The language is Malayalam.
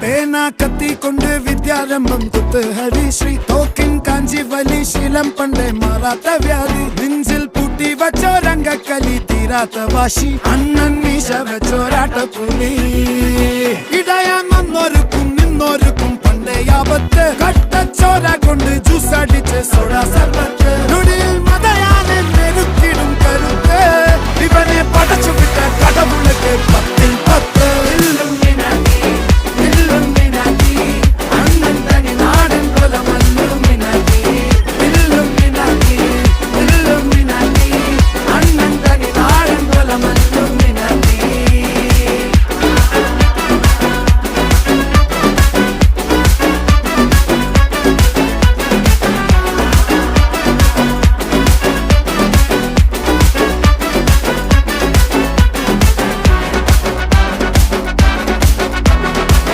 പേന കത്തിക്കൊണ്ട് വിദ്യാരംഭം കുത്ത് ഹരിശ്രീ തോക്കിൻ കാഞ്ചി വലി ശീലം പണ്ടേ മാറാത്ത വ്യാധി നെഞ്ചിൽ പൂട്ടി വച്ചോരംഗക്കലി തീരാത്ത വാശി അണ്ണൻ മീശ വെച്ചോരാട്ടപ്പുലി ഇടയാൻ വന്നോർക്കും നിന്നോർക്കും പണ്ടേ ആപത്ത് കട്ടച്ചോര കൊണ്ട് ജ്യൂസ് അടിച്ച് സോഡ സർബത്ത്